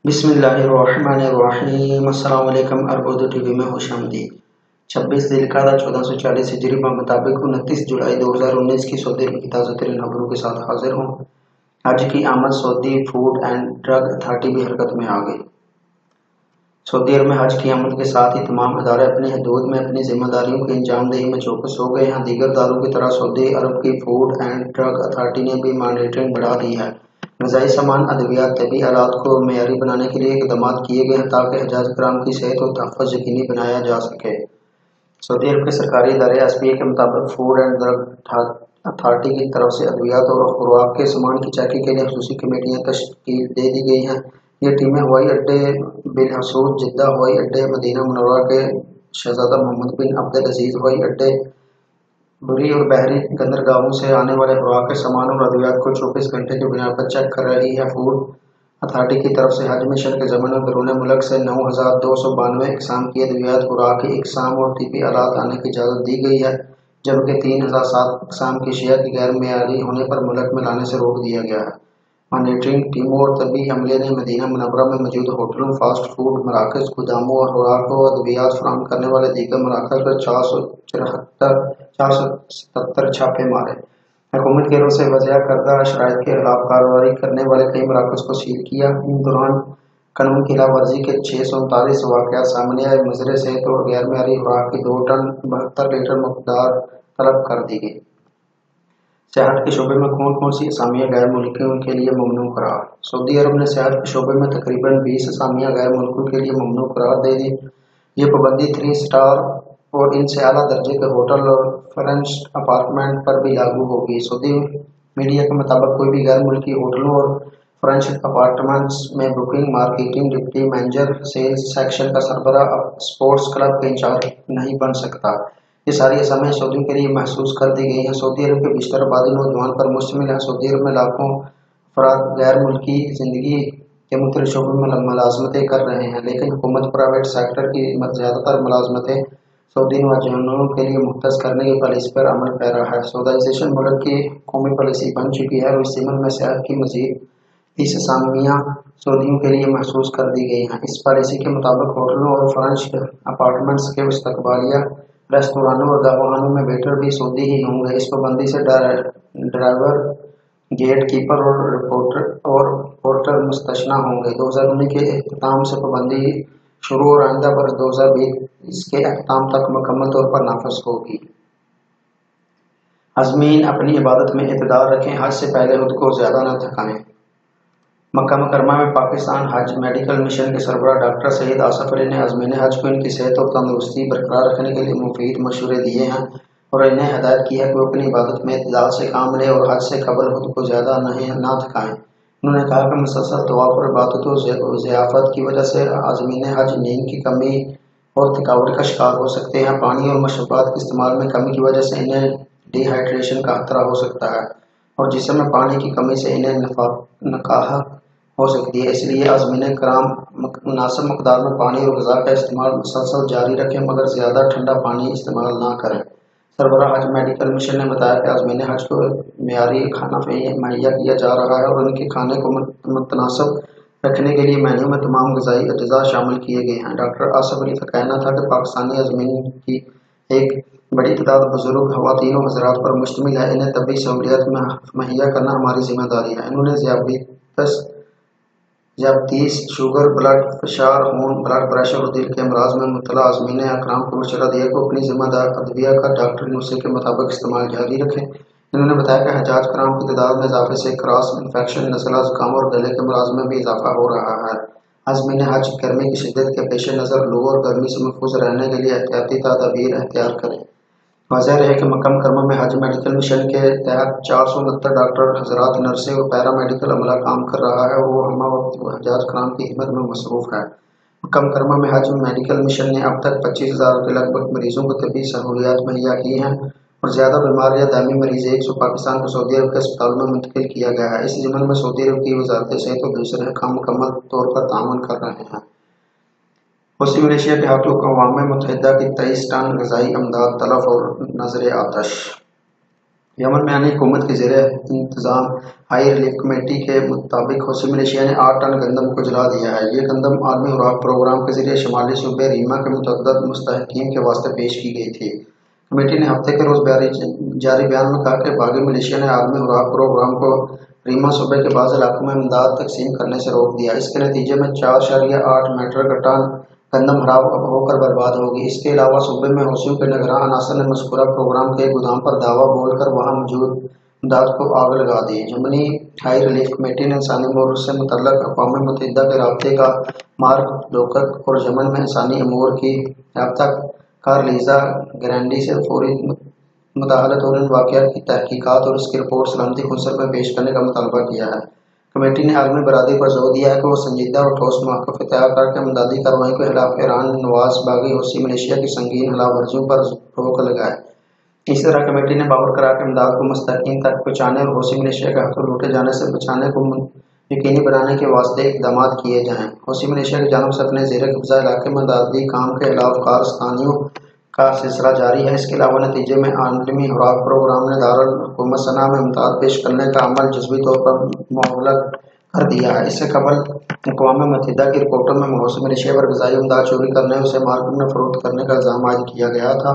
بسم اللہ الرحمن الرحیم۔ السلام علیکم۔ اردو ٹی وی میں خوش آمدید۔ 26 ذوالقعدہ 1440 ہجری مطابق 29 جولائی 2019 کی سعودی عرب کی تازہ ترین خبروں کے ساتھ حاضر ہوں۔ حج کی آمد سعودی فوڈ اینڈ ڈرگ اتھارٹی بھی حرکت میں آ گئی۔ سعودی عرب میں حج کی آمد کے ساتھ ہی تمام ادارے اپنی حدود میں اپنی ذمہ داریوں کی انجام دہی میں چوکس ہو گئے ہیں۔ دیگر اداروں کی طرح سعودی عرب کی فوڈ اینڈ ڈرگ اتھارٹی نے بھی مانیٹرنگ بڑھا دی ہے۔ غذائی سامان، ادویات، طبی آلات کو معیاری بنانے کے لیے اقدامات کیے گئے ہیں تاکہ حجاج کرام کی صحت و تحفظ یقینی بنایا جا سکے۔ سعودی عرب کے سرکاری ادارے ایسپی کے مطابق فوڈ اینڈ ڈرگ اتھارٹی کی طرف سے ادویات اور خوراک کے سامان کی چیکنگ کے لیے خصوصی کمیٹیاں تشکیل دے دی گئی ہیں۔ یہ ٹیمیں ہوائی اڈے بالخصوص جدہ ہوائی اڈے، مدینہ منورہ کے شہزادہ محمد بن عبدالعزیز ہوائی اڈے، بری اور بحری بندرگاہوں سے آنے والے خوراک کے سامان اور ادویات کو 24 گھنٹے کی بنا پر چیک کر رہی ہے۔ فوڈ اتھارٹی کی طرف سے حج مشن کے ضمن میں بیرون ملک سے 9,292 اقسام کی ادویات، خوراکی اقسام اور طبی آلات لانے کی اجازت دی گئی ہے، جبکہ 3,007 اقسام کی اشیاء کی غیر معیاری ہونے پر ملک میں لانے سے روک دیا گیا ہے۔ مانیٹرنگ ٹیموں اور طبی عملے نے مدینہ منورہ میں موجود ہوٹلوں، فاسٹ فوڈ مراکز، گوداموں اور خوراک و ادویات فراہم کرنے والے دیگر مراکز پر 477 چھاپے مارے۔ حکومت کی طرف سے وضع کردہ شرائط کے خلاف کارروائی کرنے والے کئی مراکز کو سیل کیا۔ ان دوران قانون کی خلاف ورزی کے 639 واقعات سامنے آئے۔ مضر صحت اور غیر معیاری خوراک کی 2 ٹن 72 لیٹر مقدار طلب کر دی گئی۔ سیاحت کے شعبے میں کون سی اسامیاں غیر ملکیوں کے لیے ممنوع قرار؟ سعودی عرب نے سیاحت کے شعبے میں تقریباً 20 اسامیاں غیر ملکیوں کے لیے ممنوع قرار دے دی۔ یہ پابندی 3 اسٹار اور ان سے اعلیٰ درجے کے ہوٹل اور فرنشڈ اپارٹمنٹ پر بھی لاگو ہوگی۔ سعودی میڈیا کے مطابق کوئی بھی غیر ملکی ہوٹلوں اور فرنشڈ اپارٹمنٹس میں booking, marketing, deputy manager, sales section کا سربراہ، اسپورٹس کلب کا انچارج نہیں بن سکتا۔ یہ ساری اسامیاں سعودیوں کے لیے محسوس کر دی گئی ہیں۔ سعودی عرب کی بیشتر آبادی نوجوان پر مشتمل ہے۔ سعودی عرب میں لاکھوں افراد غیر ملکی زندگی کے مختلف شعبوں میں ملازمتیں کر رہے ہیں، لیکن حکومت پرائیویٹ سیکٹر کی زیادہ تر ملازمتیں سعودی نوجوانوں کے لیے مختص کرنے کی پالیسی پر عمل پیرا ہے۔ سعودائزیشن ملک کی قومی پالیسی بن چکی ہے اور اس ضمن میں صحت کی مزید 20 اسامیاں سعودیوں کے لیے محسوس کر دی گئی ہیں۔ اس پالیسی کے مطابق ہوٹلوں اور فرنشڈ اپارٹمنٹس کے استقبالیہ، ریستورانوں اور گاہوخانوں میں ویٹر بھی سعودی ہی ہوں گے۔ اس پابندی سے ڈرائیور، گیٹ کیپر اور پورٹر مستثنیٰ ہوں گے۔ 2019 کے اختتام سے پابندی شروع اور آئندہ برس 2020 کے اختتام تک مکمل طور پر نافذ ہوگی۔ عازمین اپنی عبادت میں اعتدال رکھیں، حج سے پہلے خود کو زیادہ نہ تھکائیں۔ مکہ مکرمہ میں پاکستان حج میڈیکل مشن کے سربراہ ڈاکٹر سید آصف علی نے عازمین حج کو ان کی صحت اور تندرستی برقرار رکھنے کے لیے مفید مشورے دیے ہیں اور انہیں ہدایت کی ہے کہ وہ اپنی عبادت میں اعتدال سے کام لیں اور حج سے قبل خود کو زیادہ نہ تھکائیں۔ انہوں نے کہا کہ مسلسل طواف اور عبادت و ضیافت کی وجہ سے عازمین حج نیند کی کمی اور تھکاوٹ کا شکار ہو سکتے ہیں۔ پانی اور مشروبات کے استعمال میں کمی کی وجہ سے انہیں ڈی ہائیڈریشن کا خطرہ ہو سکتا ہے اور جسم میں پانی کی کمی سے انہیں نقاہت ہو سکتی ہے۔ اس لیے عازمین کرام مناسب مقدار میں پانی اور غذا کا استعمال مسلسل جاری رکھیں، مگر زیادہ ٹھنڈا پانی استعمال نہ کریں۔ سربراہ حج میڈیکل مشن نے بتایا کہ عازمین حج کو معیاری کھانا مہیا کیا جا رہا ہے اور ان کے کھانے کو متناسب رکھنے کے لیے مینیو میں تمام غذائی اجزاء شامل کیے گئے ہیں۔ ڈاکٹر آصف علی کا کہنا تھا کہ پاکستانی عازمین کی ایک بڑی تعداد بزرگ خواتین و حضرات پر مشتمل ہے۔ انہیں طبی سہولیات مہیا کرنا ہماری ذمہ داری ہے۔ انہوں نے ذیابیطس، شوگر، بلڈ فشار، خون، بلڈ پریشر اور دل کے امراض میں مبتلا عازمین اکرام کو مشورہ دیا کہ وہ اپنی ذمہ دار ادویہ کا ڈاکٹری نسخے کے مطابق استعمال جاری رکھیں۔ انہوں نے بتایا کہ حجاج کرام کی تعداد میں اضافے سے کراس انفیکشن، نزلہ، زکام اور گلے کے امراض میں بھی اضافہ ہو رہا ہے۔ عازمین حج گرمی کی شدت کے پیش نظر لو اور گرمی سے محفوظ رہنے کے لیے احتیاطی تدابیر اختیار کریں۔ واضح رہے کہ مکہ مکرمہ میں حج میڈیکل مشن کے تحت 469 ڈاکٹر حضرات، نرسیں اور پیرا میڈیکل عملہ کام کر رہا ہے اور وہ ہمہ وقت حجاج کرام کی خدمت میں مصروف ہے۔ مکہ مکرمہ میں حج میڈیکل مشن نے اب تک 25,000 کے لگ بھگ مریضوں کو طبی سہولیات مہیا کی ہیں اور زیادہ بیمار یا دائمی مریض 100 پاکستان کو سعودی عرب کے اسپتالوں میں منتقل کیا گیا ہے۔ اس ضمن میں سعودی عرب کی وزارت صحت اور دوسرے حکام مکمل طور پر تعاون کر رہے ہیں۔ حوثی ملیشیا کے ہاتھوں اقوام متحدہ کی 23 ٹن غذائی امداد تلف اور نذر آتش۔ यमन में आने हुकूमत के ज़ेर इंतज़ाम हाई रिलीफ कमेटी के मुताबिक हौसी मलेशिया ने 8 टन गंदम को जला दिया है। ये गंदम आलमी खुराक प्रोग्राम के ज़रिए शुमाली सूबे रीमा के मुतअद्दिद मुस्तहक़ीन के वास्ते पेश की गई थी। कमेटी ने हफ्ते के रोज़ जारी बयान में कहा कि बागी मलेशिया ने आलमी खुराक प्रोग्राम को रीमा सूबे के बाज़ इलाकों में इमदाद तकसीम करने से रोक दिया। इसके नतीजे में 4.8 मीट्रिक टन गंदम खराब होकर बर्बाद होगी। इसके अलावा सूबे में हौसियों के निगरान अनासर ने मज़कूरा प्रोग्राम के गोदाम पर दावा बोलकर वहां मौजूद इमदाद को आग लगा दी। यमनी हाई रिलीफ कमेटी ने इंसानी अमूर से मुतल्लक अक़वाम मुत्तहिदा के राब्ते का मार्क लोकत और यमन में इंसानी अमूर की रब्ता कार लीजा ग्रैंडी से फौरी मुदाखलत और इन वाक़यात की तहकीकात और इसकी रिपोर्ट सलामती कौंसिल में पेश करने का मुतालबा किया है। कमेटी ने आलमी बरादरी पर जोर दिया है कि वो संजीदा और ठोस मौक़िफ़ तैयार करके इमदादी कार्रवाई के खिलाफ ईरान नवाज बागी हौसी मलेशिया की संगीन खिलाफ वर्जियों पर रोक लगाए। इसी तरह कमेटी ने बावर करा के इमदाद को मुस्तहक़ीन तक पहुँचाने और हौसी मलेशिया के हाथों लूटे जाने से बचाने को यकीनी बनाने के वास्ते इक़दाम किए जाएँ। हौसी मलेशिया की जानिब से अपने ज़ेर कब्ज़ा इलाके में इमदादी काम के खिलाफ कारस्तानियों का सिलसिला जारी है। इसके अलावा नतीजे में आलमी खुराक प्रोग्राम ने दारुल हुकूमत सना में इमदाद पेश करने का अमल जज़वी तौर पर मुअव्वल कर दिया है। इससे कबल अक़वाम मुत्तहिदा की रिपोर्टों में हौसी मलेशिया पर ग़िज़ाई इमदाद चोरी करने और उसे मार्केट में फ़रोख्त करने का इल्ज़ाम आयद किया गया था।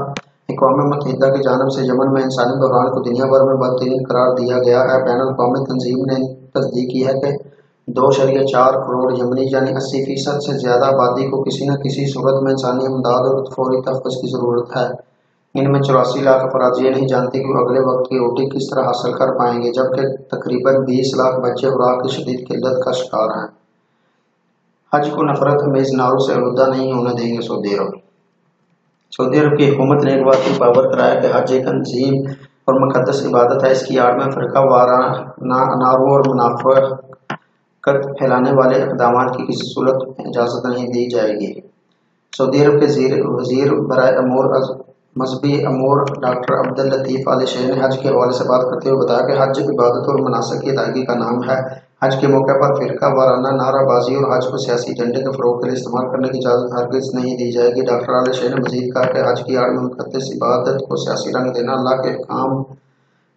अक़वाम मुत्तहिदा की जानिब से यमन में इंसानी बहरान को दुनिया भर में बदतरीन करार दिया गया है। बैनुल अक़वामी तंजीम ने तस्दीक की है कि 2.4 करोड़ यमनी यानी 80% से ज़्यादा आबादी को किसी न किसी सूरत में इंसानी इमदाद और फौरी तहफ़्फ़ुज़ की ज़रूरत है। इनमें 84 लाख अफराद ये नहीं जानते कि वो अगले वक्त की रोटी किस तरह हासिल कर पाएंगे, जबकि तकरीबन 20 लाख बच्चे खुराक की शदीद किल्लत का शिकार हैं। हज को नफरत अमेज़ नारों से आलूदा नहीं होने देंगे सऊदी अरब। सऊदी अरब की हुकूमत ने एक बार फिर पावर कराया कि हज एक अजीम और मुक़द्दस इबादत है। इसकी आड़ में फ़िरका वाराना अनारों और मुनाफ़िक़त फैलाने वाले इक़दामात की किसी सूरत में इजाज़त नहीं दी जाएगी। सऊदी अरब के वज़ीर बराए अमूर मज़हबी अमूर डॉक्टर अब्दुल लतीफ़ आल शेख ने हज के हवाले से बात करते हुए बताया कि हज इबादत और मनासिक की अदायगी का नाम है। हज के मौके पर फ़िरका वाराना नाराबाजी और हज को सियासी एजेंडे के फ़रोग़ के लिए इस्तेमाल करने की इजाज़त हरगिज़ नहीं दी जाएगी। डॉक्टर आल शेख ने मज़ीद कहा कि हज की आड़ में मुक़द्दस इबादत को सियासी रंग देना अल्लाह के अहकाम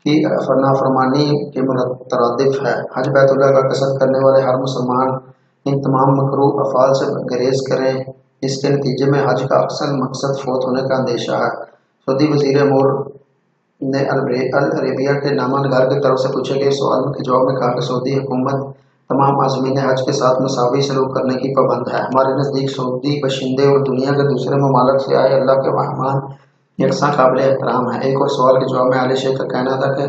की नाफरमानी के मुतरद्दिफ़ है। हज बैतुल्लाह का कसद करने वाले हर मुसलमान इन तमाम मकरूह अफ़ाल से गुरेज़ करें। इसके नतीजे में हज का असल मकसद फ़ौत होने का अंदेशा है। सऊदी वज़ीर अमूर ने अल अरेबिया के नामानगार की तरफ से पूछे गए सवाल के जवाब में कहा कि सऊदी हुकूमत तमाम आज़मीन हज के साथ मसावी सलूक करने की पाबंद है। हमारे नज़दीक सऊदी बशिंदे और दुनिया के दूसरे ममालिक से आए अल्लाह के मेहमान यकसा काबिल एहतराम है। एक और सवाल के जवाब में आले शेख का कहना था कि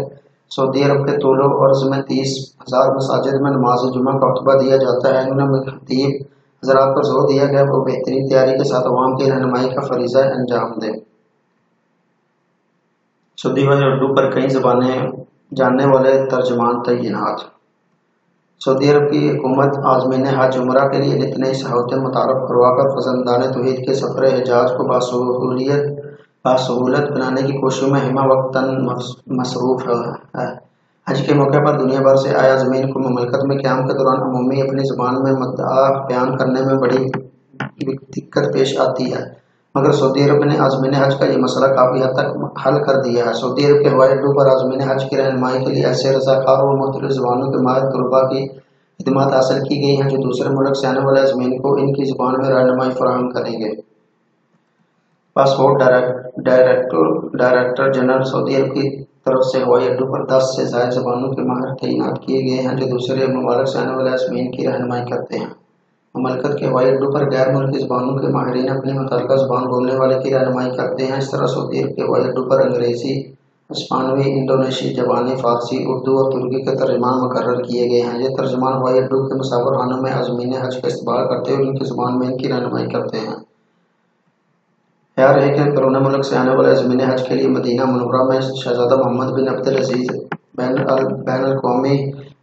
सऊदी अरब के तूल अर्ज़ में 30,000 मसाजिद में नमाज जुमा का खुतबा दिया जाता है। इन्होंने खतीब हज़रात पर जोर दिया गया वो बेहतरीन तैयारी के साथ अवाम की रहनुमाई का फरीज़ा अंजाम दें। सऊदी में उर्दू पर कई ज़बानें जानने वाले तर्जमान तैनात। सऊदी अरब की हुकूमत आज़मीन हज उमरा के लिए इतने सहायतें मुतारफ़ करवाकर फ़ज़लंदान तौहीद के सफ़र हिजाज को बासहूलत बनाने की कोशिशों में हिमा वक्तन मसरूफ़ है। हज के मौके पर दुनिया भर से आए आज़मीन को ममलकत में क़याम के दौरान अमूमी अपनी ज़बान में मुद्दा बयान करने में बड़ी दिक्कत पेश आती है, मगर सऊदी अरब ने आज़मीन हज का ये मसला काफ़ी हद तक हल कर दिया है। सऊदी अरब के हवाई अड्डों पर आज़मीन हज की रहनुमाई के लिए ऐसे रज़ाकार और मुख्तलिफ़ ज़बानों के माहिर तलबा की खिदमत हासिल की गई हैं जो दूसरे मुल्क से आने वाले आज़मीन को इनकी ज़बान में रहनुमाई फराहम करेंगे। पासपोर्ट डायरेक्टर जनरल सऊदी अरब की तरफ से हवाई अड्डों पर 10 से ज़ायद ज़बानों के माहिर तैनात किए गए हैं जो दूसरे ममालिक से आने वाले आज़मीन की रहनुमाई करते हैं। ममलकत के हवाई अड्डों पर गैर मुल्की ज़बानों के माहिरीन अपनी मुतल्लिका ज़बान बोलने वाले की रहनुमाई करते हैं। इस तरह सऊदी अरब के हवाई अड्डों पर अंग्रेज़ी, स्पेनवी, इंडोनेशी, जापानी, फ़ारसी, उर्दू और तुर्की के तर्जमान मुकर्रर किए गए हैं। ये तर्जमान हवाई अड्डों के मुसाफिर खानों में आज़मीन हज का इस्तकबाल करते और उनकी ज़बान में इनकी रहनुमाई करते हैं। ख्याल रहे कि बैरून मुल्क से आने वाले आज़मीन हज के लिए मदीना मुनव्वरा में शहज़ादा मोहम्मद बिन अब्दुल अज़ीज़ बैनुल अक़वामी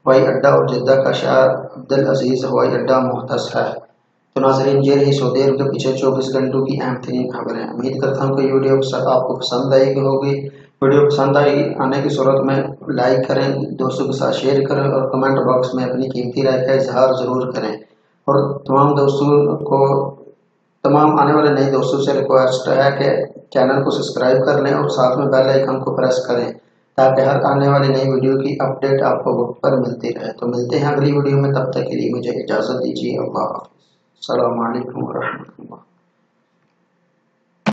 हवाई अड्डा और जिद्दा का शाह अब्दुल अज़ीज़ हवाई अड्डा मुख्तस है। तो नाज़रीन, ये रही सऊदी अरब के पिछले 24 घंटों की अहम तरीन खबरें। उम्मीद करता हूँ कि वीडियो आपको पसंद आएगी होगी। वीडियो पसंद आने की सूरत में लाइक करें, दोस्तों के साथ शेयर करें और कमेंट बॉक्स में अपनी कीमती राय का इजहार ज़रूर करें। और तमाम आने वाले नए दोस्तों से रिक्वेस्ट है कि चैनल को सब्सक्राइब कर लें और साथ में बेल आइकन को प्रेस करें تاکہ ہر آنے والی نئی ویڈیو کی اپڈیٹ آپ کو وقت پر ملتی رہے۔ تو ملتے ہیں اگلی ویڈیو میں، تب تک کے لیے مجھے اجازت دیجیے۔ اللہ حافظ۔ السلام علیکم ورحمۃ اللہ۔